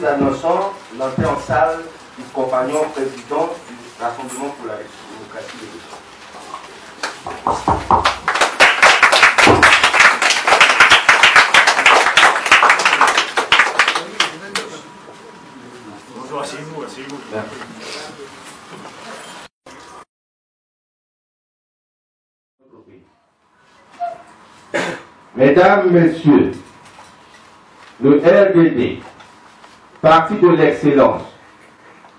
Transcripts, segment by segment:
annonçons l'entrée en salle du compagnon président du Rassemblement pour la démocratie des États. Bonjour, asseyez-vous, asseyez-vous. Mesdames, Messieurs, le RDD, Parti de l'excellence,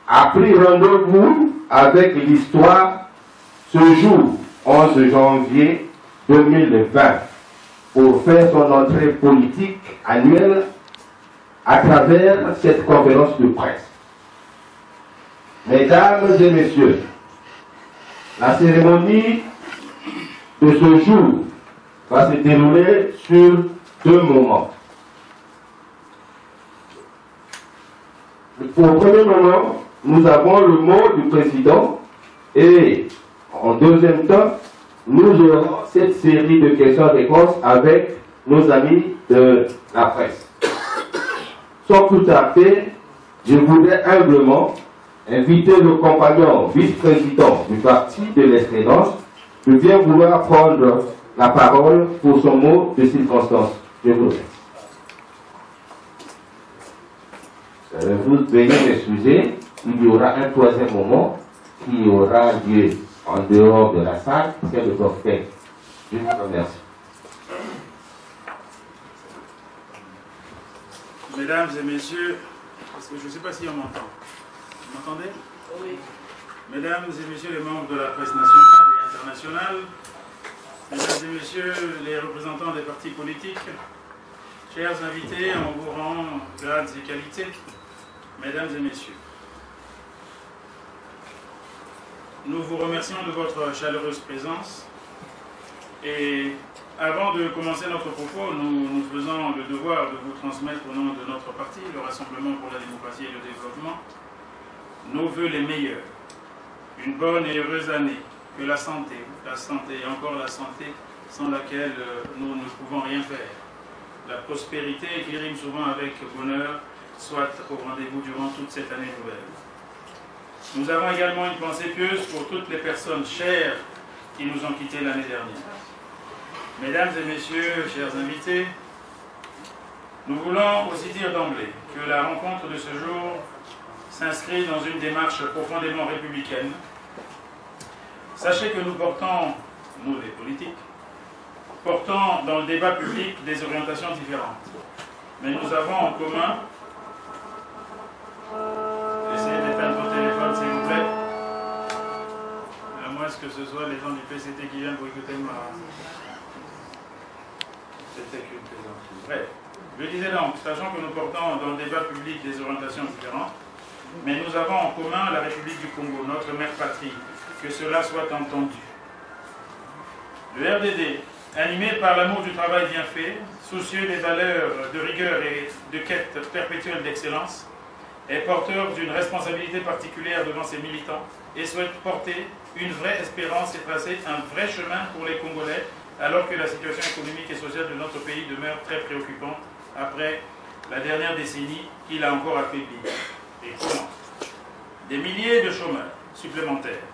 a pris rendez-vous avec l'histoire ce jour, 11 janvier 2020, pour faire son entrée politique annuelle à travers cette conférence de presse. Mesdames et Messieurs, la cérémonie de ce jour va se dérouler sur 2 moments. Au premier moment, nous avons le mot du président et en deuxième temps, nous aurons cette série de questions-réponses avec nos amis de la presse. Sans plus tarder, je voudrais humblement inviter le compagnon vice-président du Parti de l'excellence de bien vouloir prendre la parole pour son mot de circonstance. Je vous remercie. Vous veuillez m'excuser, il y aura un troisième moment qui aura lieu en dehors de la salle, c'est le cocktail. Je vous remercie. Mesdames et messieurs, parce que je ne sais pas si on m'entend. Vous m'entendez? Oui. Mesdames et messieurs les membres de la presse nationale et internationale, mesdames et messieurs les représentants des partis politiques, chers invités en vos rangs, grades et qualités, mesdames et messieurs, nous vous remercions de votre chaleureuse présence et avant de commencer notre propos, nous faisons le devoir de vous transmettre au nom de notre parti, le Rassemblement pour la démocratie et le développement, nos voeux les meilleurs. Une bonne et heureuse année, que la santé et encore la santé sans laquelle nous ne pouvons rien faire. La prospérité qui rime souvent avec bonheur soit au rendez-vous durant toute cette année nouvelle. Nous avons également une pensée pieuse pour toutes les personnes chères qui nous ont quittés l'année dernière. Mesdames et messieurs, chers invités, nous voulons aussi dire d'emblée que la rencontre de ce jour s'inscrit dans une démarche profondément républicaine. Sachez que nous portons, nous les politiques, portons dans le débat public des orientations différentes. Mais nous avons en commun, essayez d'éteindre vos téléphones s'il vous plaît, à moins que ce soit les gens du PCT qui viennent pour écouter ma... C'était qu'une plaisanterie. Bref, je disais donc, sachant que nous portons dans le débat public des orientations différentes, mais nous avons en commun la République du Congo, notre mère patrie, que cela soit entendu. Le RDD, animé par l'amour du travail bien fait, soucieux des valeurs de rigueur et de quête perpétuelle d'excellence, est porteur d'une responsabilité particulière devant ses militants et souhaite porter une vraie espérance et tracer un vrai chemin pour les Congolais alors que la situation économique et sociale de notre pays demeure très préoccupante après la dernière décennie qui l'a encore affaibli. Et comment? Des milliers de chômeurs supplémentaires,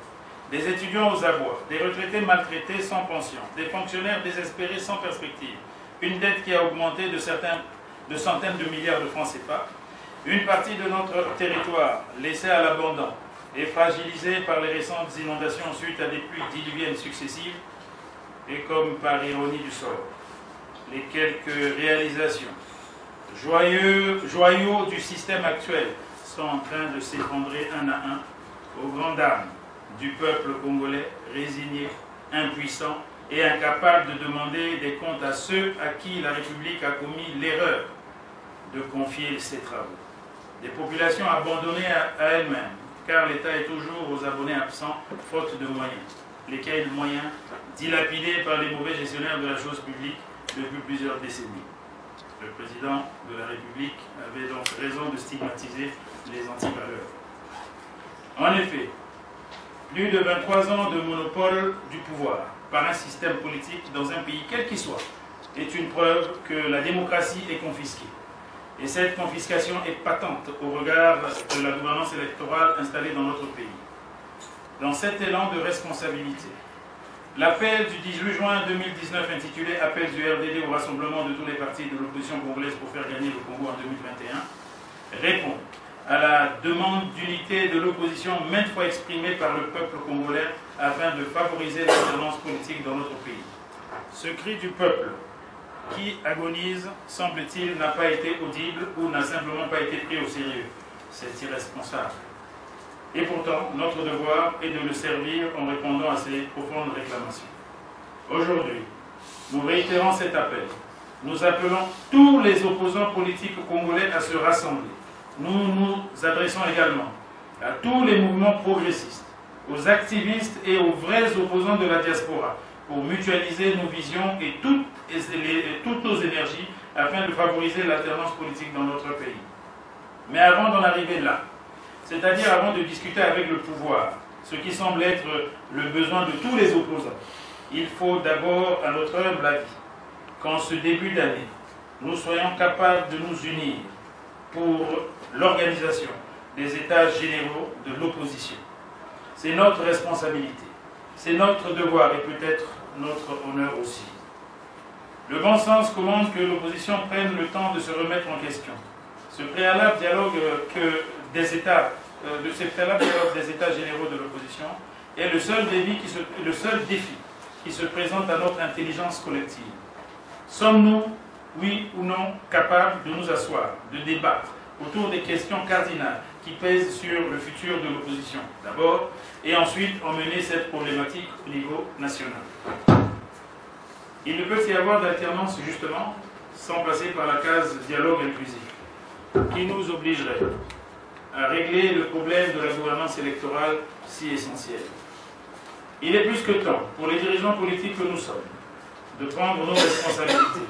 des étudiants aux abois, des retraités maltraités sans pension, des fonctionnaires désespérés sans perspective, une dette qui a augmenté de centaines de milliards de francs CFA, une partie de notre territoire laissée à l'abandon et fragilisée par les récentes inondations suite à des pluies diluviennes successives, et comme par ironie du sort, les quelques réalisations, joyaux du système actuel, sont en train de s'effondrer un à un aux grandes dames du peuple congolais, résigné, impuissant et incapable de demander des comptes à ceux à qui la République a commis l'erreur de confier ses travaux. Des populations abandonnées à elles-mêmes, car l'État est toujours aux abonnés absents, faute de moyens. Lesquels moyens dilapidés par les mauvais gestionnaires de la chose publique depuis plusieurs décennies. Le président de la République avait donc raison de stigmatiser les antivaleurs. En effet, plus de 23 ans de monopole du pouvoir par un système politique dans un pays quel qu'il soit est une preuve que la démocratie est confisquée. Et cette confiscation est patente au regard de la gouvernance électorale installée dans notre pays. Dans cet élan de responsabilité, l'appel du 18 juin 2019 intitulé « Appel du RDD au rassemblement de tous les partis de l'opposition congolaise pour faire gagner le Congo en 2021 » répond à la demande d'unité de l'opposition maintes fois exprimée par le peuple congolais afin de favoriser l'alternance politique dans notre pays. Ce cri du peuple qui agonise, semble-t-il, n'a pas été audible ou n'a simplement pas été pris au sérieux. C'est irresponsable. Et pourtant, notre devoir est de le servir en répondant à ces profondes réclamations. Aujourd'hui, nous réitérons cet appel. Nous appelons tous les opposants politiques congolais à se rassembler. Nous nous adressons également à tous les mouvements progressistes, aux activistes et aux vrais opposants de la diaspora pour mutualiser nos visions et toutes nos énergies afin de favoriser l'alternance politique dans notre pays. Mais avant d'en arriver là, c'est-à-dire avant de discuter avec le pouvoir, ce qui semble être le besoin de tous les opposants, il faut d'abord, à notre humble avis, qu'en ce début d'année, nous soyons capables de nous unir pour l'organisation des États généraux de l'opposition. C'est notre responsabilité, c'est notre devoir et peut-être notre honneur aussi. Le bon sens commande que l'opposition prenne le temps de se remettre en question. Ce préalable dialogue des États généraux de l'opposition est le seul défi qui se présente à notre intelligence collective. Sommes-nous, oui ou non, capables de nous asseoir, de débattre autour des questions cardinales qui pèsent sur le futur de l'opposition, d'abord, et ensuite emmener cette problématique au niveau national. Il ne peut y avoir d'alternance, justement, sans passer par la case dialogue inclusif, qui nous obligerait à régler le problème de la gouvernance électorale si essentielle. Il est plus que temps, pour les dirigeants politiques que nous sommes, de prendre nos responsabilités.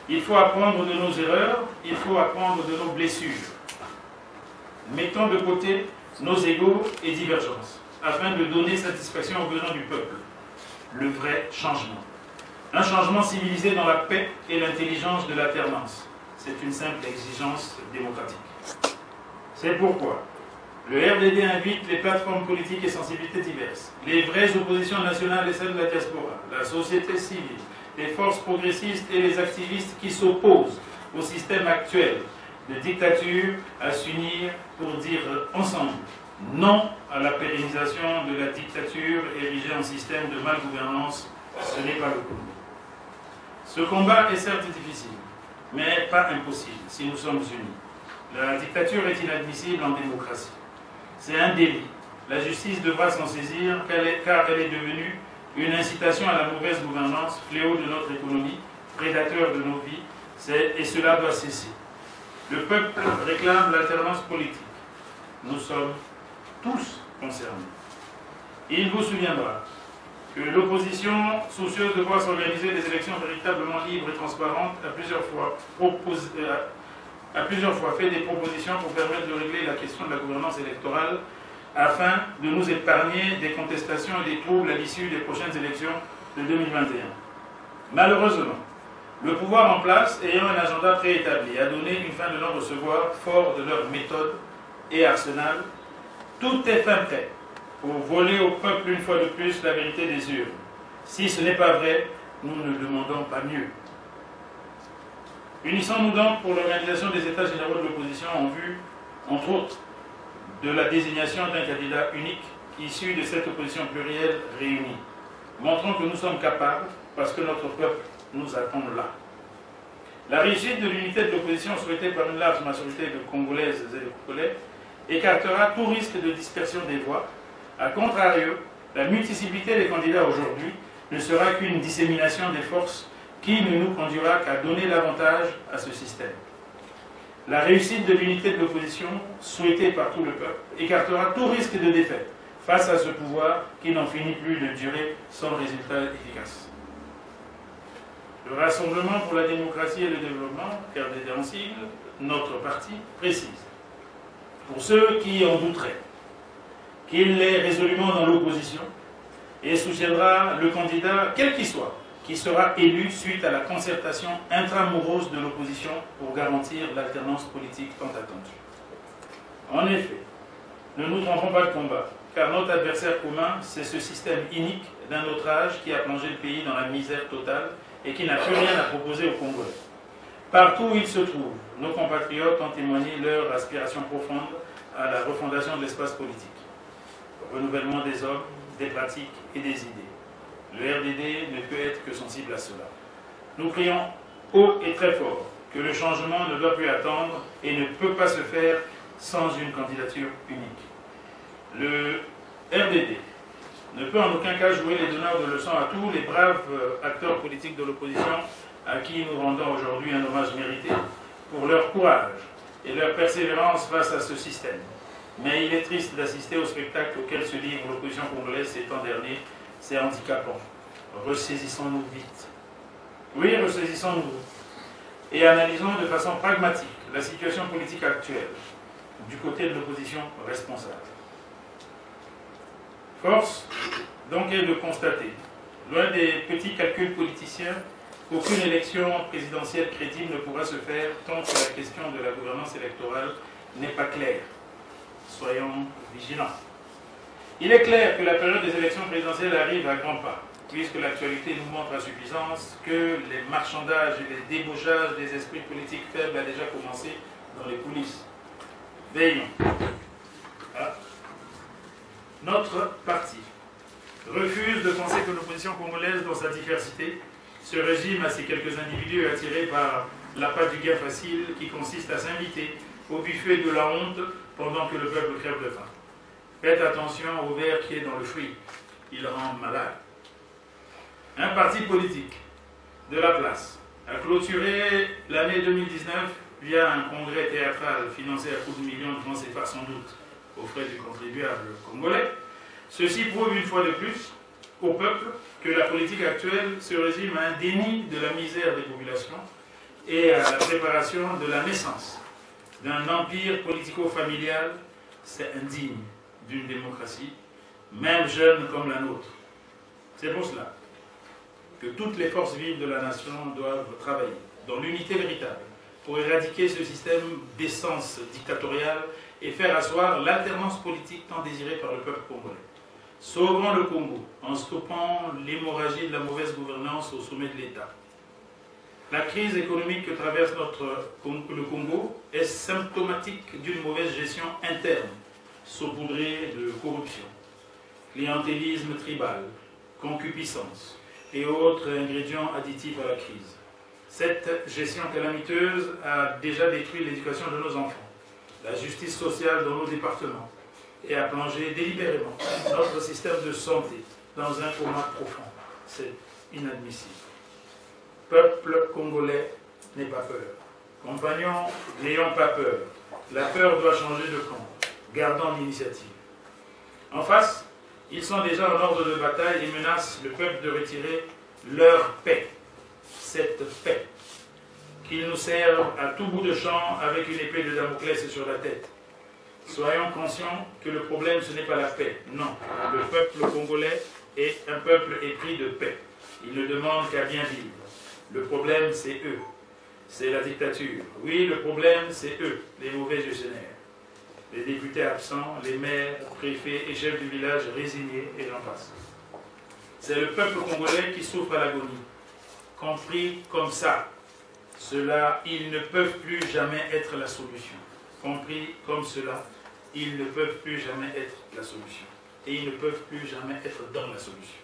Il faut apprendre de nos erreurs, il faut apprendre de nos blessures. Mettons de côté nos égos et divergences, afin de donner satisfaction aux besoins du peuple. Le vrai changement. Un changement civilisé dans la paix et l'intelligence de l'alternance. C'est une simple exigence démocratique. C'est pourquoi le RDD invite les plateformes politiques et sensibilités diverses, les vraies oppositions nationales et celles de la diaspora, la société civile, les forces progressistes et les activistes qui s'opposent au système actuel de dictature à s'unir pour dire ensemble non à la pérennisation de la dictature érigée en système de malgouvernance. Ce n'est pas le Congo. Ce combat est certes difficile, mais pas impossible si nous sommes unis. La dictature est inadmissible en démocratie. C'est un délit. La justice devra s'en saisir car elle est devenue une incitation à la mauvaise gouvernance, fléau de notre économie, prédateur de nos vies, et cela doit cesser. Le peuple réclame l'alternance politique. Nous sommes tous concernés. Il vous souviendra que l'opposition, soucieuse de voir s'organiser des élections véritablement libres et transparentes, a plusieurs fois fait des propositions pour permettre de régler la question de la gouvernance électorale afin de nous épargner des contestations et des troubles à l'issue des prochaines élections de 2021. Malheureusement, le pouvoir en place, ayant un agenda préétabli, a donné une fin de non-recevoir fort de leur méthode et arsenal. Tout est fin prêt pour voler au peuple une fois de plus la vérité des urnes. Si ce n'est pas vrai, nous ne demandons pas mieux. Unissons-nous donc pour l'organisation des États généraux de l'opposition en vue, entre autres, de la désignation d'un candidat unique issu de cette opposition plurielle réunie. Montrons que nous sommes capables parce que notre peuple nous attend là. La réussite de l'unité de l'opposition souhaitée par une large majorité de Congolaises et de Congolais écartera tout risque de dispersion des voix. A contrario, la multiplicité des candidats aujourd'hui ne sera qu'une dissémination des forces qui ne nous conduira qu'à donner l'avantage à ce système. La réussite de l'unité de l'opposition, souhaitée par tout le peuple, écartera tout risque de défaite face à ce pouvoir qui n'en finit plus de durer sans résultat efficace. Le Rassemblement pour la démocratie et le développement, RDD en sigle, notre parti, précise, pour ceux qui en douteraient, qu'il est résolument dans l'opposition et soutiendra le candidat, quel qu'il soit, qui sera élu suite à la concertation intramoureuse de l'opposition pour garantir l'alternance politique tant attendue. En effet, ne nous trompons pas de combat, car notre adversaire commun, c'est ce système inique d'un autre âge qui a plongé le pays dans la misère totale et qui n'a plus rien à proposer aux Congolais. Partout où ils se trouvent, nos compatriotes ont témoigné leur aspiration profonde à la refondation de l'espace politique, au renouvellement des hommes, des pratiques et des idées. Le RDD ne peut être que sensible à cela. Nous crions haut et très fort que le changement ne doit plus attendre et ne peut pas se faire sans une candidature unique. Le RDD ne peut en aucun cas jouer les donneurs de leçons à tous les braves acteurs politiques de l'opposition à qui nous rendons aujourd'hui un hommage mérité pour leur courage et leur persévérance face à ce système. Mais il est triste d'assister au spectacle auquel se livre l'opposition congolaise ces temps derniers. C'est handicapant. Ressaisissons-nous vite. Oui, ressaisissons-nous. Et analysons de façon pragmatique la situation politique actuelle du côté de l'opposition responsable. Force donc est de constater, loin des petits calculs politiciens, qu'aucune élection présidentielle crédible ne pourra se faire tant que la question de la gouvernance électorale n'est pas claire. Soyons vigilants. Il est clair que la période des élections présidentielles arrive à grands pas, puisque l'actualité nous montre à suffisance que les marchandages et les débauchages des esprits politiques faibles a déjà commencé dans les coulisses. Veillons. Notre parti refuse de penser que l'opposition congolaise, dans sa diversité, se résume à ces quelques individus attirés par l'appât du gain facile qui consiste à s'inviter au buffet de la honte pendant que le peuple crève de faim. Faites attention au ver qui est dans le fruit, il rend malade. Un parti politique de la place a clôturé l'année 2019 via un congrès théâtral financé à coups de millions de francs CFA sans doute aux frais du contribuable congolais. Ceci prouve une fois de plus au peuple que la politique actuelle se résume à un déni de la misère des populations et à la préparation de la naissance d'un empire politico-familial. C'est indigne d'une démocratie, même jeune comme la nôtre. C'est pour cela que toutes les forces vives de la nation doivent travailler dans l'unité véritable pour éradiquer ce système d'essence dictatoriale et faire asseoir l'alternance politique tant désirée par le peuple congolais. Sauvons le Congo en stoppant l'hémorragie de la mauvaise gouvernance au sommet de l'État. La crise économique que traverse le Congo est symptomatique d'une mauvaise gestion interne, saupoudrée de corruption, clientélisme tribal, concupiscence et autres ingrédients additifs à la crise. Cette gestion calamiteuse a déjà détruit l'éducation de nos enfants, la justice sociale dans nos départements et a plongé délibérément notre système de santé dans un coma profond. C'est inadmissible. Peuple congolais, n'aie pas peur. Compagnons, n'ayons pas peur. La peur doit changer de camp. Gardons l'initiative. En face, ils sont déjà en ordre de bataille et menacent le peuple de retirer leur paix. Cette paix qu'ils nous servent à tout bout de champ avec une épée de Damoclès sur la tête. Soyons conscients que le problème, ce n'est pas la paix. Non, le peuple congolais est un peuple épris de paix. Il ne demande qu'à bien vivre. Le problème, c'est eux. C'est la dictature. Oui, le problème, c'est eux, les mauvais gestionnaires. Les députés absents, les maires, préfets et chefs du village résignés, et j'en passe. C'est le peuple congolais qui souffre à l'agonie. Compris comme ça, cela, ils ne peuvent plus jamais être la solution. Compris comme cela, ils ne peuvent plus jamais être la solution. Et ils ne peuvent plus jamais être dans la solution.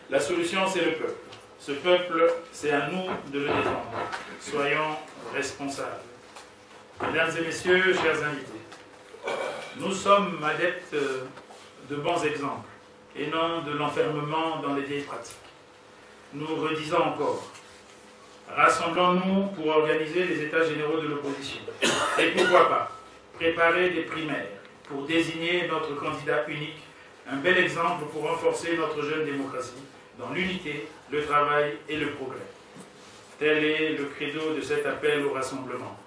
La solution, c'est le peuple. Ce peuple, c'est à nous de le défendre. Soyons responsables. Mesdames et messieurs, chers invités, nous sommes adeptes de bons exemples et non de l'enfermement dans les vieilles pratiques. Nous redisons encore, rassemblons-nous pour organiser les états généraux de l'opposition. Et pourquoi pas préparer des primaires pour désigner notre candidat unique, un bel exemple pour renforcer notre jeune démocratie dans l'unité, le travail et le progrès. Tel est le credo de cet appel au rassemblement.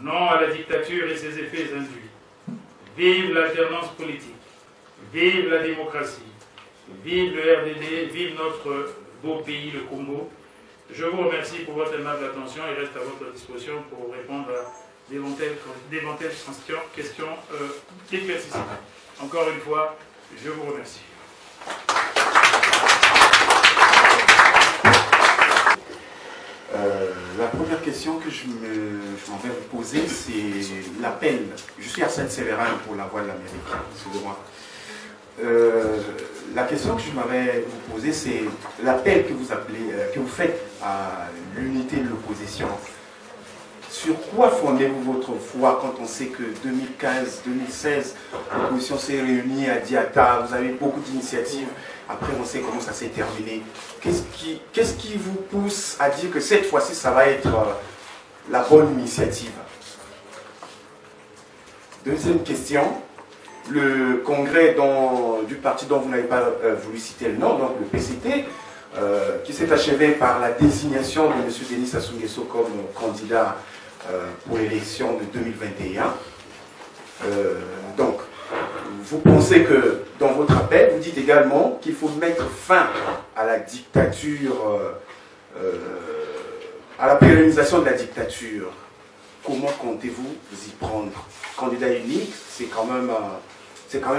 Non à la dictature et ses effets induits. Vive l'alternance politique, vive la démocratie, vive le RDD, vive notre beau pays, le Congo. Je vous remercie pour votre aimable attention et reste à votre disposition pour répondre à d'éventuelles questions éclaircissantes. Encore une fois, je vous remercie. La première question que je m'en vais vous poser, c'est l'appel. Je suis Arsène Sévérin pour La Voix de l'Amérique, excusez-moi. La question que je m'avais vous poser, c'est l'appel que vous faites à l'unité de l'opposition. Sur quoi fondez-vous votre foi quand on sait que 2015-2016, l'opposition s'est réunie à Diata, vous avez beaucoup d'initiatives, après on sait comment ça s'est terminé. Qu'est-ce qui vous pousse à dire que cette fois-ci, ça va être la bonne initiative? Deuxième question, le congrès du parti dont vous n'avez pas voulu citer le nom, donc le PCT, qui s'est achevé par la désignation de M. Denis Sassou Nguesso comme candidat pour l'élection de 2021. Donc, vous pensez que dans votre appel, vous dites également qu'il faut mettre fin à la dictature, à la pérennisation de la dictature. Comment comptez-vous vous y prendre? Candidat unique, c'est quand même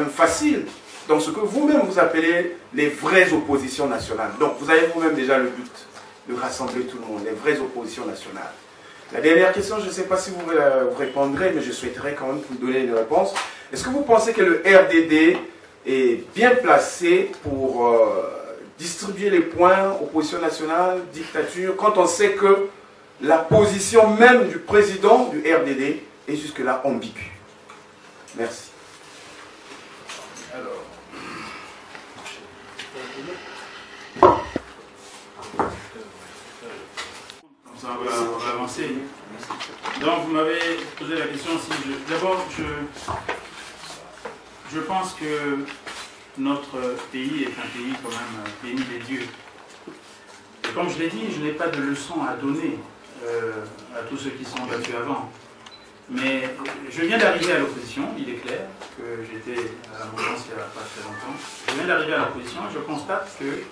facile. Dans ce que vous-même vous appelez les vraies oppositions nationales. Donc, vous avez vous-même déjà le but de rassembler tout le monde, les vraies oppositions nationales. La dernière question, je ne sais pas si vous répondrez, mais je souhaiterais quand même vous donner une réponse. Est-ce que vous pensez que le RDD est bien placé pour distribuer les points, opposition nationale, dictature, quand on sait que la position même du président du RDD est jusque-là ambiguë? Merci. Alors, on va avancer. Donc, vous m'avez posé la question si d'abord, je pense que notre pays est un pays quand même béni des dieux. Et comme je l'ai dit, je n'ai pas de leçons à donner à tous ceux qui sont battus avant. Mais je viens d'arriver à l'opposition, il est clair que j'étais à la mouvance il n'y a pas très longtemps. Je viens d'arriver à l'opposition et je constate que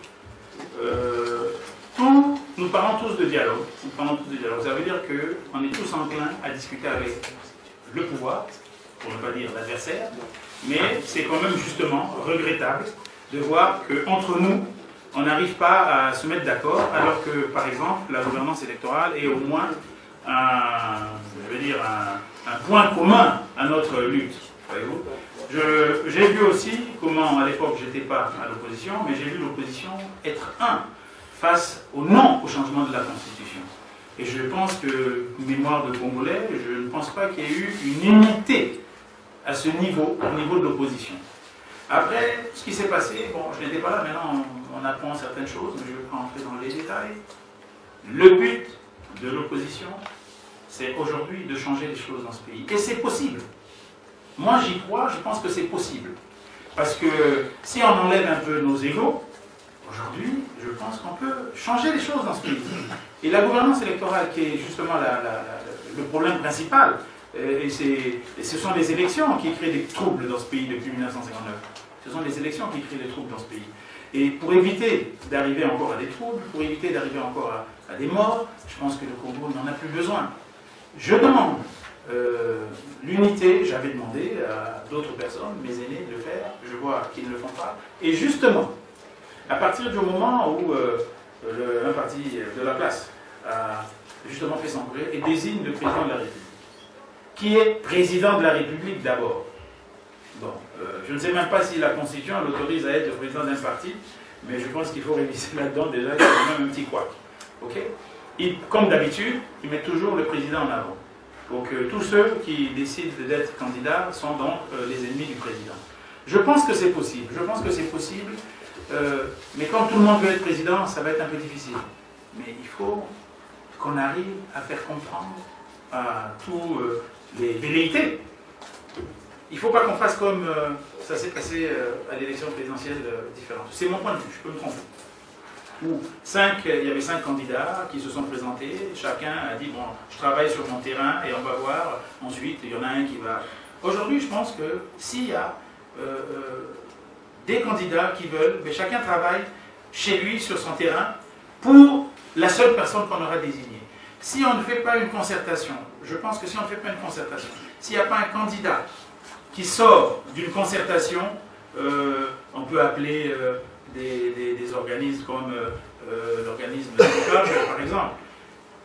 nous parlons tous de dialogue. Ça veut dire qu'on est tous enclins à discuter avec le pouvoir, pour ne pas dire l'adversaire, mais c'est quand même justement regrettable de voir qu'entre nous, on n'arrive pas à se mettre d'accord, alors que, par exemple, la gouvernance électorale est au moins un point commun à notre lutte. J'ai vu aussi comment, à l'époque, je n'étais pas à l'opposition, mais j'ai vu l'opposition être face au non au changement de la Constitution. Et je pense que, mémoire de Congolais, je ne pense pas qu'il y ait eu une unité à ce niveau, au niveau de l'opposition. Après, ce qui s'est passé, bon, je n'étais pas là, maintenant on apprend certaines choses, mais je ne vais pas entrer dans les détails. Le but de l'opposition, c'est aujourd'hui de changer les choses dans ce pays. Et c'est possible. Moi j'y crois, je pense que c'est possible. Parce que si on enlève un peu nos égos, aujourd'hui, je pense qu'on peut changer les choses dans ce pays. Et la gouvernance électorale, qui est justement le problème principal, et ce sont les élections qui créent des troubles dans ce pays depuis 1959. Ce sont les élections qui créent des troubles dans ce pays. Et pour éviter d'arriver encore à des troubles, pour éviter d'arriver encore à des morts, je pense que le Congo n'en a plus besoin. Je demande l'unité, j'avais demandé à d'autres personnes, mes aînés, de le faire, je vois qu'ils ne le font pas. Et justement, à partir du moment où un parti de la place a justement fait son congrès et désigne le président de la République, qui est président de la République d'abord. Bon, je ne sais même pas si la Constitution l'autorise à être le président d'un parti, mais je pense qu'il faut réviser là-dedans déjà, il y a quand même un petit couac. Okay? Comme d'habitude, ils mettent toujours le président en avant. Donc tous ceux qui décident d'être candidats sont donc les ennemis du président. Je pense que c'est possible, mais comme tout le monde veut être président, ça va être un peu difficile. Mais il faut qu'on arrive à faire comprendre à tous les velléités. Il ne faut pas qu'on fasse comme ça s'est passé à l'élection présidentielle différente. C'est mon point de vue, je peux me tromper. Où il y avait 5 candidats qui se sont présentés, chacun a dit, bon, je travaille sur mon terrain et on va voir, ensuite il y en a un qui va... Aujourd'hui, je pense que s'il y a des candidats qui veulent, mais chacun travaille chez lui, sur son terrain, pour la seule personne qu'on aura désignée. Si on ne fait pas une concertation, je pense que si on ne fait pas une concertation, s'il n'y a pas un candidat qui sort d'une concertation, on peut appeler des organismes comme l'organisme de par exemple,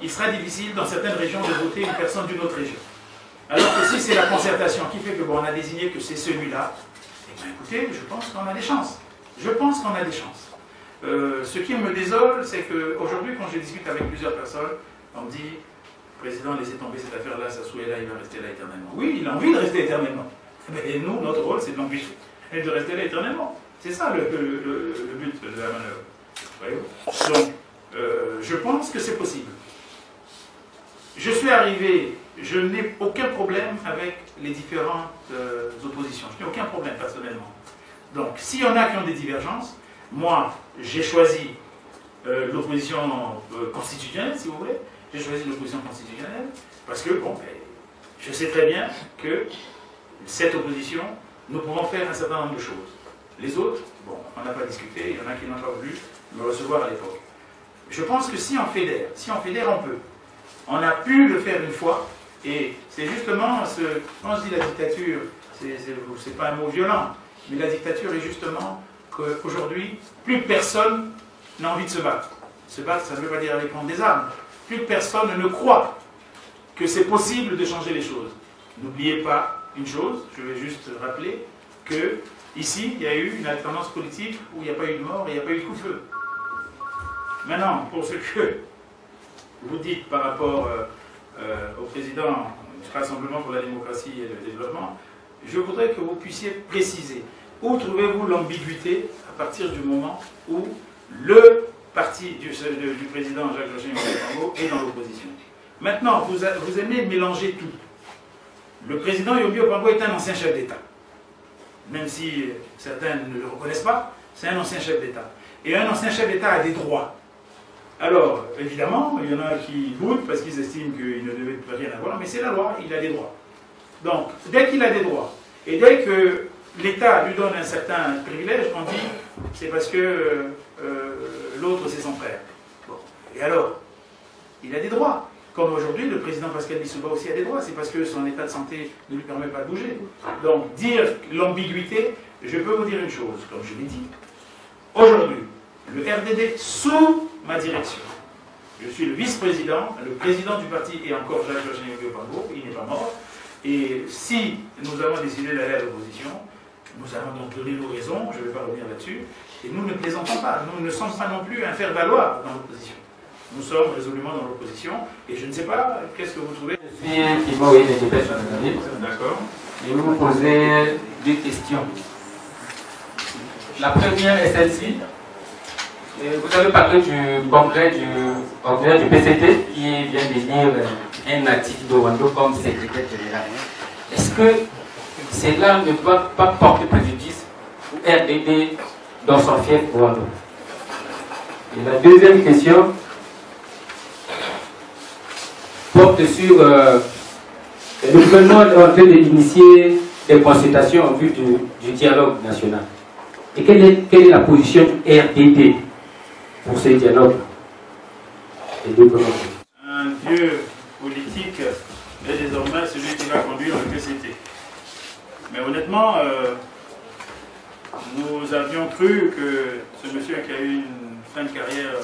il sera difficile dans certaines régions de voter une personne d'une autre région. Alors que si c'est la concertation qui fait que bon, on a désigné que c'est celui-là, eh bien écoutez, je pense qu'on a des chances. Je pense qu'on a des chances. Ce qui me désole, c'est qu'aujourd'hui, quand je discute avec plusieurs personnes, on me dit, Président, laissez tomber cette affaire-là, ça souhait là, il va rester là éternellement. Oui, il a envie de rester éternellement. Mais nous, notre rôle, c'est de l'empêcher et de rester là éternellement. C'est ça le but de la manœuvre. Voyez-vous ? Donc, je pense que c'est possible. Je suis arrivé, je n'ai aucun problème avec les différentes oppositions. Je n'ai aucun problème personnellement. Donc, s'il y en a qui ont des divergences, moi, j'ai choisi l'opposition constitutionnelle, si vous voulez. J'ai choisi l'opposition constitutionnelle parce que, bon, je sais très bien que cette opposition, nous pouvons faire un certain nombre de choses. Les autres, bon, on n'a pas discuté, il y en a qui n'ont pas voulu me recevoir à l'époque. Je pense que si on fédère, on peut. On a pu le faire une fois, et c'est justement quand je dis la dictature, c'est pas un mot violent, mais la dictature est justement qu'aujourd'hui, plus personne n'a envie de se battre. Se battre, ça ne veut pas dire aller prendre des armes. Plus personne ne croit que c'est possible de changer les choses. N'oubliez pas une chose, je vais juste rappeler que ici, il y a eu une alternance politique où il n'y a pas eu de mort et il n'y a pas eu de coup de feu. Maintenant, pour ce que vous dites par rapport au président du Rassemblement pour la démocratie et le développement, je voudrais que vous puissiez préciser où trouvez-vous l'ambiguïté à partir du moment où le parti du président Jacques Yombi est dans l'opposition. Maintenant, vous aimez mélanger tout. Le président Yombi Opango est un ancien chef d'État. Même si certains ne le reconnaissent pas, c'est un ancien chef d'État. Et un ancien chef d'État a des droits. Alors, évidemment, il y en a qui doutent parce qu'ils estiment qu'il ne devait plus rien avoir, mais c'est la loi, il a des droits. Donc, dès qu'il a des droits, et dès que l'État lui donne un certain privilège, on dit c'est parce que l'autre c'est son frère. Bon. Et alors, il a des droits. Comme aujourd'hui, le président Pascal Lissouba aussi a des droits, c'est parce que son état de santé ne lui permet pas de bouger. Donc, dire l'ambiguïté, je peux vous dire une chose, comme je l'ai dit. Aujourd'hui, le RDD, sous ma direction, je suis le vice-président, le président du parti et encore Jacques Yombi Opango, il n'est pas mort. Et si nous avons décidé d'aller à l'opposition, nous allons donc donner nos raisons, je ne vais pas revenir là-dessus, et nous ne plaisantons pas, nous ne sommes pas non plus un faire-valoir dans l'opposition. Nous sommes résolument dans l'opposition, et je ne sais pas, qu'est-ce que vous trouvez? Je suis Thibaut, oui, de Dépêche Journaliste. D'accord. Je vais vous poser deux questions. La première est celle-ci. Vous avez parlé du congrès du ordinaire du PCT qui vient d'élire un natif de Rwanda comme secrétaire général. Est-ce que cela ne doit pas porter préjudice au RDD dans son fief Rwanda? Et la deuxième question porte sur le gouvernement est en train d'initier des consultations en vue du dialogue national. Et quelle est la position du RDD pour ce dialogue? Un dieu politique est désormais celui qui va conduire le PCT. Mais honnêtement, nous avions cru que ce monsieur qui a eu une fin de carrière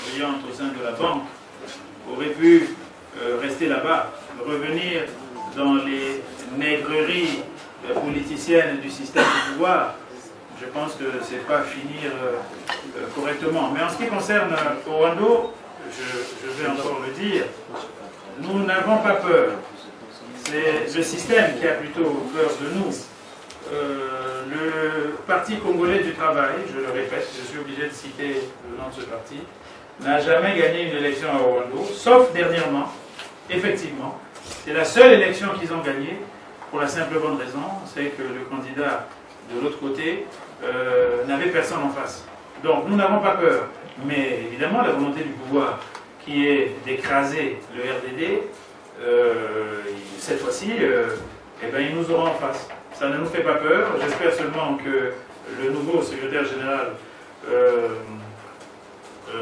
brillante au sein de la banque aurait pu rester là-bas, revenir dans les nègreries politiciennes du système de pouvoir. Je pense que ce n'est pas finir correctement. Mais en ce qui concerne Rwanda, je vais encore le dire, nous n'avons pas peur. C'est le système qui a plutôt peur de nous. Le Parti congolais du travail, je le répète, je suis obligé de citer le nom de ce parti, n'a jamais gagné une élection à Rwanda, sauf dernièrement, effectivement. C'est la seule élection qu'ils ont gagnée, pour la simple bonne raison, c'est que le candidat de l'autre côté n'avait personne en face. Donc nous n'avons pas peur. Mais évidemment, la volonté du pouvoir qui est d'écraser le RDD, cette fois-ci, eh ben, ils nous auront en face. Ça ne nous fait pas peur. J'espère seulement que le nouveau secrétaire général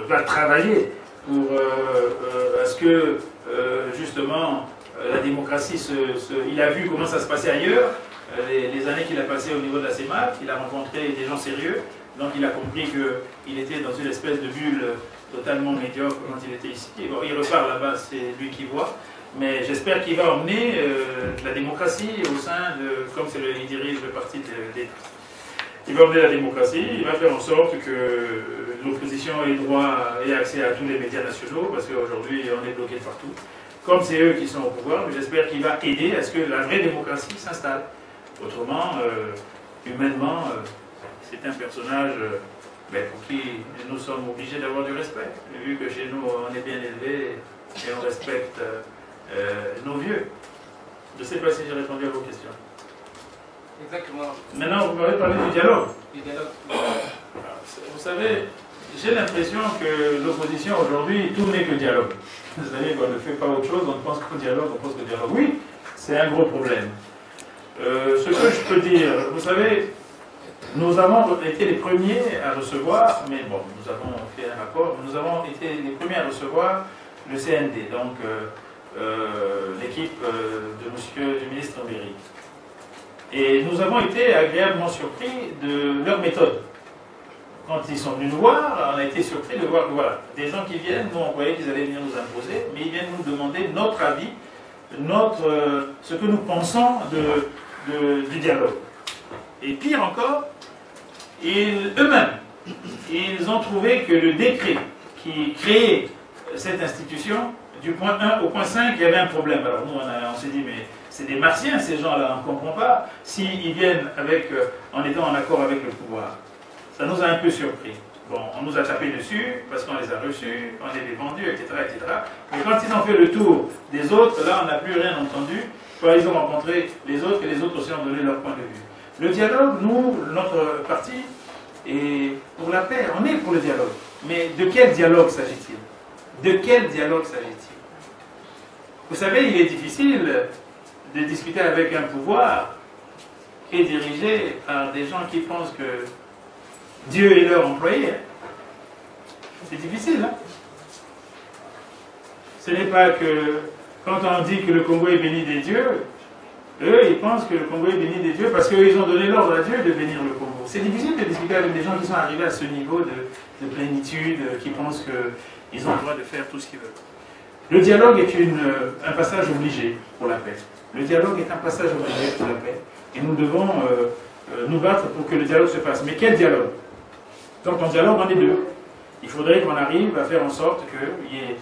va travailler pour à ce que, justement, la démocratie, il a vu comment ça se passait ailleurs, les années qu'il a passées au niveau de la CEMAC, il a rencontré des gens sérieux, donc il a compris qu'il était dans une espèce de bulle totalement médiocre quand il était ici. Et bon, il repart là-bas, c'est lui qui voit. Mais j'espère qu'il va emmener la démocratie au sein de, comme il dirige le parti d'État. Il va emmener la démocratie, il va faire en sorte que l'opposition ait accès à tous les médias nationaux, parce qu'aujourd'hui on est bloqué de partout. Comme c'est eux qui sont au pouvoir, j'espère qu'il va aider à ce que la vraie démocratie s'installe. Autrement, humainement, c'est un personnage pour qui nous sommes obligés d'avoir du respect. Vu que chez nous on est bien élevé et on respecte nos vieux. Je ne sais pas si j'ai répondu à vos questions. Exactement. Maintenant, vous m'avez parlé du dialogue. Du dialogue. Vous savez, j'ai l'impression que l'opposition aujourd'hui, tout n'est que dialogue. C'est-à-dire qu'on ne fait pas autre chose, on pense qu'au dialogue, on pense qu'au dialogue. Oui, c'est un gros problème. Ce que je peux dire, vous savez, nous avons été les premiers à recevoir, mais bon, nous avons fait un rapport, nous avons été les premiers à recevoir le CND, donc l'équipe du ministre Mbéry. Et nous avons été agréablement surpris de leur méthode. Quand ils sont venus nous voir, on a été surpris de voir que voilà, des gens qui viennent, nous on croyait qu'ils allaient venir nous imposer, mais ils viennent nous demander notre avis, ce que nous pensons du dialogue. Et pire encore, eux-mêmes, ils ont trouvé que le décret qui créait cette institution, du point 1 au point 5, il y avait un problème. Alors nous, on s'est dit, mais c'est des martiens, ces gens-là, on ne comprend pas s'ils viennent en étant en accord avec le pouvoir. Ça nous a un peu surpris. Bon, on nous a tapé dessus, parce qu'on les a reçus, on les a vendus, etc., etc. Mais quand ils ont fait le tour des autres, là, on n'a plus rien entendu. Quand ils ont rencontré les autres, et les autres aussi ont donné leur point de vue. Le dialogue, nous, notre parti, est pour la paix, on est pour le dialogue. Mais de quel dialogue s'agit-il? De quel dialogue s'agit-il? Vous savez, il est difficile de discuter avec un pouvoir qui est dirigé par des gens qui pensent que Dieu est leur employé. C'est difficile, hein? Ce n'est pas que quand on dit que le Congo est béni des dieux, eux, ils pensent que le Congo est béni des dieux parce qu'ils ont donné l'ordre à Dieu de bénir le Congo. C'est difficile de discuter avec des gens qui sont arrivés à ce niveau de plénitude, qui pensent qu'ils ont le droit de faire tout ce qu'ils veulent. Le dialogue est un passage obligé pour la paix. Le dialogue est un passage obligé pour la paix. Et nous devons nous battre pour que le dialogue se fasse. Mais quel dialogue? Quand on dialogue, on est deux. Il faudrait qu'on arrive à faire en sorte qu'il y ait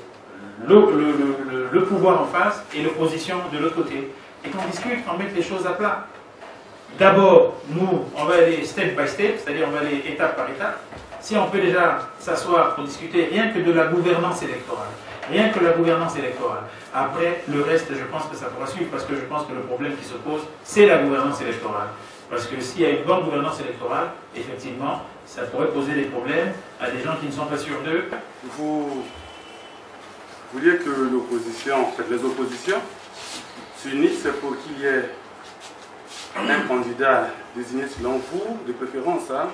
le pouvoir en face et l'opposition de l'autre côté. Et qu'on discute, qu'on mette les choses à plat. D'abord, nous, on va aller step by step, c'est-à-dire on va aller étape par étape. Si on peut déjà s'asseoir pour discuter rien que de la gouvernance électorale, rien que la gouvernance électorale. Après, le reste, je pense que ça pourra suivre, parce que je pense que le problème qui se pose, c'est la gouvernance électorale. Parce que s'il y a une bonne gouvernance électorale, effectivement, ça pourrait poser des problèmes à des gens qui ne sont pas sûrs d'eux. Vous vouliez que l'opposition, en fait, les oppositions s'unissent pour qu'il y ait un candidat désigné selon vous, de préférence à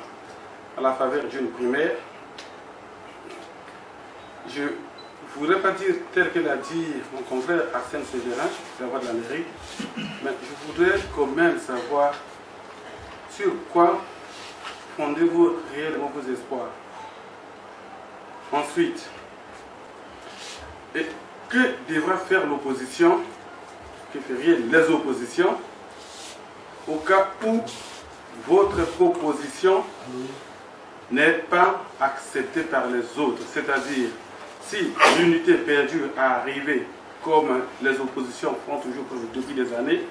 la faveur d'une primaire. Je ne voudrais pas dire tel qu'elle a dit mon confrère Arsène Séverin, le roi de la mairie, mais je voudrais quand même savoir sur quoi fondez-vous réellement vos espoirs. Ensuite, et que devra faire l'opposition, que feriez les oppositions, au cas où votre proposition n'est pas acceptée par les autres, c'est-à-dire si l'unité perdue à arriver comme les oppositions font toujours depuis des années,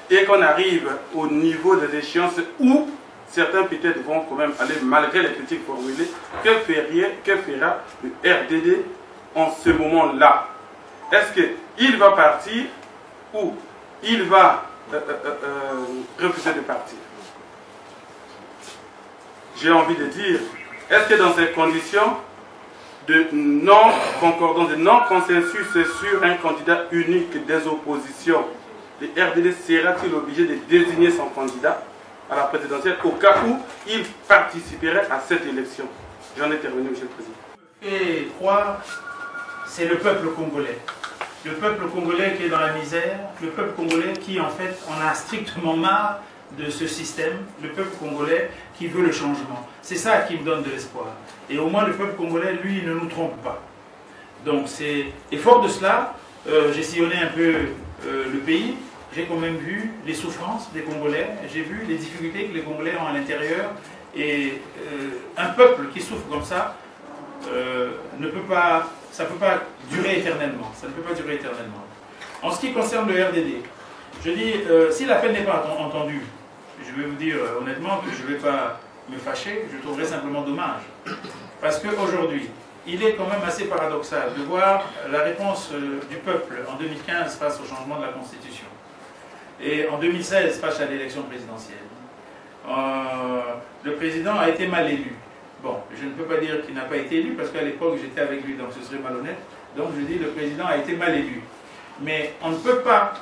et qu'on arrive au niveau des échéances où certains peut-être vont quand même aller malgré les critiques formulées, que fera le RDD en ce moment-là? Est-ce qu'il va partir ou il va refuser de partir? J'ai envie de dire, est-ce que dans ces conditions de non-concordance, de non-consensus sur un candidat unique des oppositions, le RDD sera-t-il obligé de désigner son candidat à la présidentielle au cas où il participerait à cette élection? J'en ai terminé, Monsieur le Président. Et croire, c'est le peuple congolais. Le peuple congolais qui est dans la misère, le peuple congolais qui, en fait, en a strictement marre de ce système, le peuple congolais qui veut le changement. C'est ça qui me donne de l'espoir. Et au moins, le peuple congolais, lui, ne nous trompe pas. Donc, et fort de cela, j'ai sillonné un peu le pays, j'ai quand même vu les souffrances des Congolais, j'ai vu les difficultés que les Congolais ont à l'intérieur, et un peuple qui souffre comme ça, ça ne peut pas durer éternellement. Ça ne peut pas durer éternellement. En ce qui concerne le RDD, je dis, si l'appel n'est pas entendu, je vais vous dire honnêtement que je ne vais pas me fâcher, je trouverais simplement dommage. Parce qu'aujourd'hui, il est quand même assez paradoxal de voir la réponse du peuple en 2015 face au changement de la Constitution. Et en 2016 face à l'élection présidentielle. Le président a été mal élu. Bon, je ne peux pas dire qu'il n'a pas été élu, parce qu'à l'époque j'étais avec lui, donc ce serait malhonnête. Donc je dis, le président a été mal élu. Mais on ne peut pas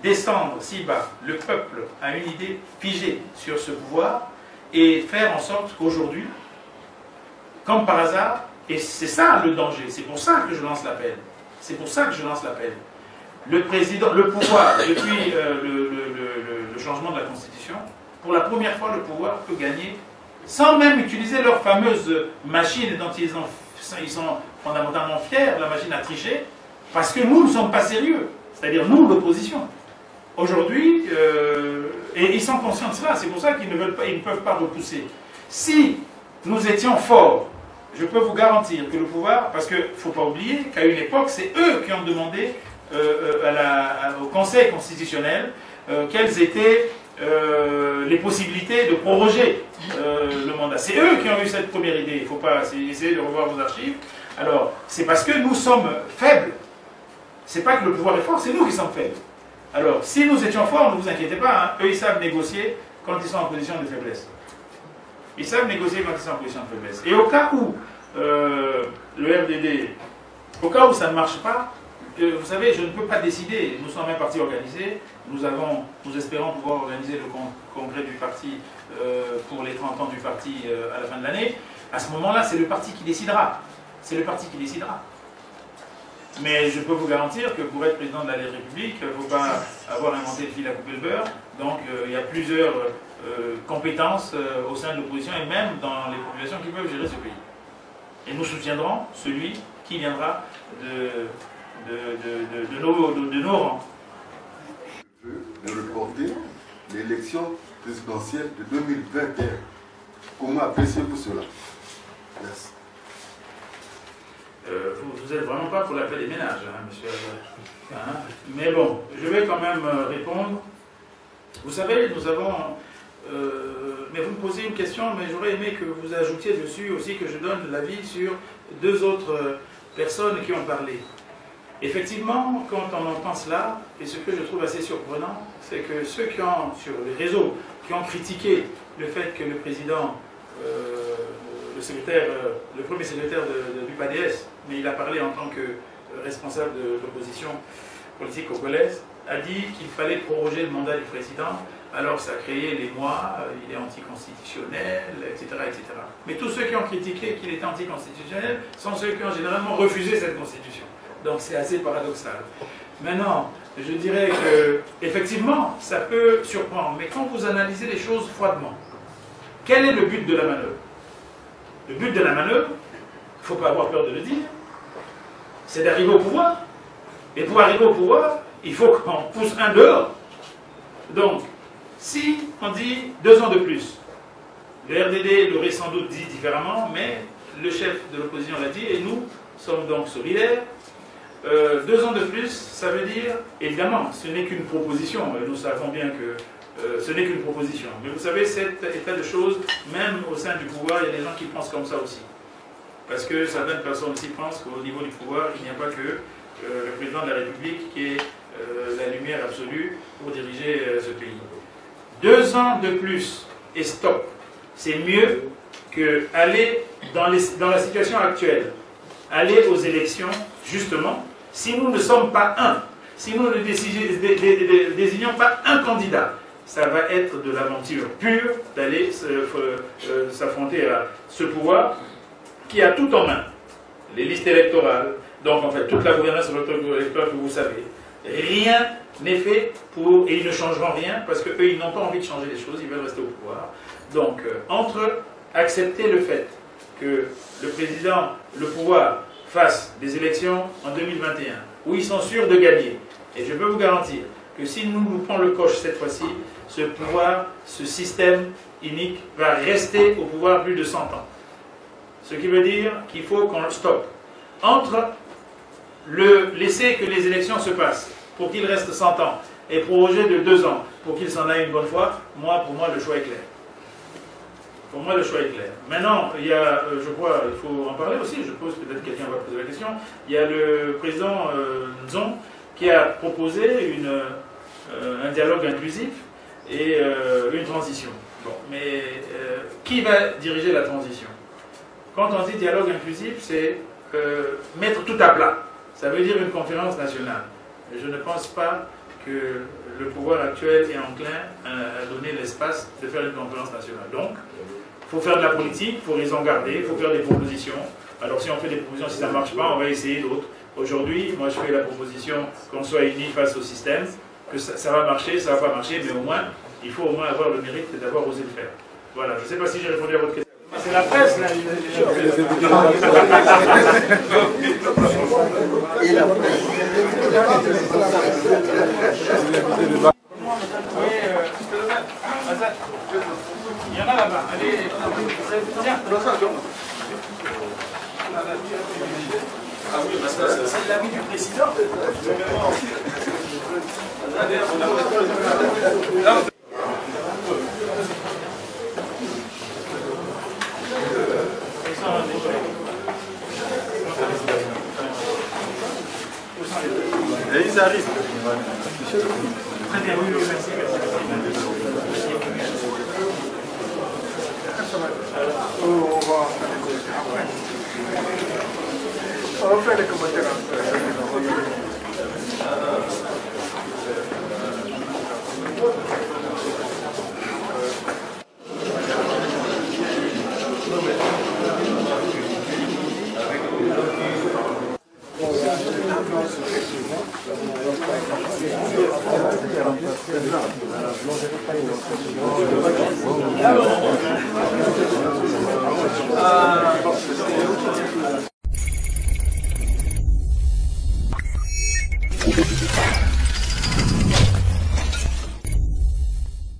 descendre si bas. Le peuple a une idée figée sur ce pouvoir, et faire en sorte qu'aujourd'hui, comme par hasard, et c'est ça le danger, c'est pour ça que je lance l'appel. C'est pour ça que je lance l'appel. Le président, le pouvoir, depuis le changement de la Constitution, pour la première fois, le pouvoir peut gagner sans même utiliser leur fameuse machine dont ils sont fondamentalement fiers, la machine à tricher, parce que nous ne sommes pas sérieux, c'est-à-dire nous, l'opposition. Aujourd'hui, et ils sont conscients de cela, c'est pour ça qu'ils ne peuvent pas repousser. Si nous étions forts, je peux vous garantir que le pouvoir, parce qu'il ne faut pas oublier qu'à une époque, c'est eux qui ont demandé au Conseil constitutionnel quelles étaient les possibilités de proroger le mandat. C'est eux qui ont eu cette première idée. Il ne faut pas essayer de revoir vos archives. Alors, c'est parce que nous sommes faibles. C'est pas que le pouvoir est fort, c'est nous qui sommes faibles. Alors, si nous étions forts, ne vous inquiétez pas, hein, eux ils savent négocier quand ils sont en position de faiblesse. Ils savent négocier quand ils sont en position de faiblesse. Et au cas où le RDD, au cas où ça ne marche pas, vous savez, je ne peux pas décider. Nous sommes un parti organisé. Nous espérons pouvoir organiser le congrès du parti pour les 30 ans du parti à la fin de l'année. À ce moment-là, c'est le parti qui décidera. C'est le parti qui décidera. Mais je peux vous garantir que pour être président de la République, il ne faut pas avoir inventé le fil à couper le beurre. Donc il y a plusieurs compétences au sein de l'opposition et même dans les populations qui peuvent gérer ce pays. Et nous soutiendrons celui qui viendra de nos rangs. De reporter l'élection présidentielle de 2021. Comment appréciez-vous cela? Merci. Vous n'êtes vraiment pas pour la paix des ménages, hein, monsieur. Hein? Mais bon, je vais quand même répondre. Vous savez, nous avons... mais vous me posez une question, mais j'aurais aimé que vous ajoutiez dessus aussi que je donne l'avis sur deux autres personnes qui ont parlé. Effectivement, quand on entend cela, et ce que je trouve assez surprenant, c'est que ceux qui ont, sur les réseaux, qui ont critiqué le fait que le président, le premier secrétaire du PADS, mais il a parlé en tant que responsable de l'opposition politique congolaise, a dit qu'il fallait proroger le mandat du président, alors ça a créé les mois, il est anticonstitutionnel, etc., etc. Mais tous ceux qui ont critiqué qu'il était anticonstitutionnel sont ceux qui ont généralement refusé cette constitution. Donc c'est assez paradoxal. Maintenant, je dirais que, effectivement, ça peut surprendre, mais quand vous analysez les choses froidement, quel est le but de la manœuvre? Le but de la manœuvre, il ne faut pas avoir peur de le dire, c'est d'arriver au pouvoir. Et pour arriver au pouvoir, il faut qu'on pousse un dehors. Donc, si on dit 2 ans de plus, le RDD l'aurait sans doute dit différemment, mais le chef de l'opposition l'a dit, et nous sommes donc solidaires. 2 ans de plus, ça veut dire, évidemment, ce n'est qu'une proposition, nous savons bien que ce n'est qu'une proposition. Mais vous savez, cet état de choses, même au sein du pouvoir, il y a des gens qui pensent comme ça aussi. Parce que certaines personnes aussi pensent qu'au niveau du pouvoir, il n'y a pas que le président de la République qui est la lumière absolue pour diriger ce pays. 2 ans de plus et stop, c'est mieux qu'aller dans la situation actuelle, aller aux élections, justement, si nous ne sommes pas un, si nous ne désignons pas un candidat ça va être de l'aventure pure d'aller s'affronter à ce pouvoir qui a tout en main. Les listes électorales, donc en fait toute la gouvernance électorale que vous savez. Rien n'est fait pour, et ils ne changeront rien parce qu'eux ils n'ont pas envie de changer les choses, ils veulent rester au pouvoir. Donc entre accepter le fait que le président, le pouvoir, fasse des élections en 2021 où ils sont sûrs de gagner, et je peux vous garantir que si nous loupons le coche cette fois-ci, ce pouvoir, ce système inique va rester au pouvoir plus de 100 ans. Ce qui veut dire qu'il faut qu'on le stoppe. Entre laisser que les élections se passent pour qu'il reste 100 ans et proroger de 2 ans pour qu'il s'en aille une bonne fois, pour moi, le choix est clair. Pour moi, le choix est clair. Maintenant, il y a, je crois, il faut en parler aussi, je pose, peut-être quelqu'un va poser la question, il y a le président Nzon qui a proposé un dialogue inclusif et une transition. Bon, mais qui va diriger la transition? Quand on dit dialogue inclusif, c'est mettre tout à plat. Ça veut dire une conférence nationale. Et je ne pense pas que le pouvoir actuel est enclin à donner l'espace de faire une conférence nationale. Donc, il faut faire de la politique, il faut raison garder, il faut faire des propositions. Alors si on fait des propositions, si ça ne marche pas, on va essayer d'autres. Aujourd'hui, moi je fais la proposition qu'on soit unis face au système, que ça va marcher, ça ne va pas marcher, mais au moins, il faut au moins avoir le mérite d'avoir osé le faire. Voilà, je ne sais pas si j'ai répondu à votre question. C'est la presse, là. Il y en a là-bas. Allez, tiens. Ah oui, parce que c'est l'avis du président. Et ils arrivent. Très bien, oui, merci. On va faire les commentaires après. Ah,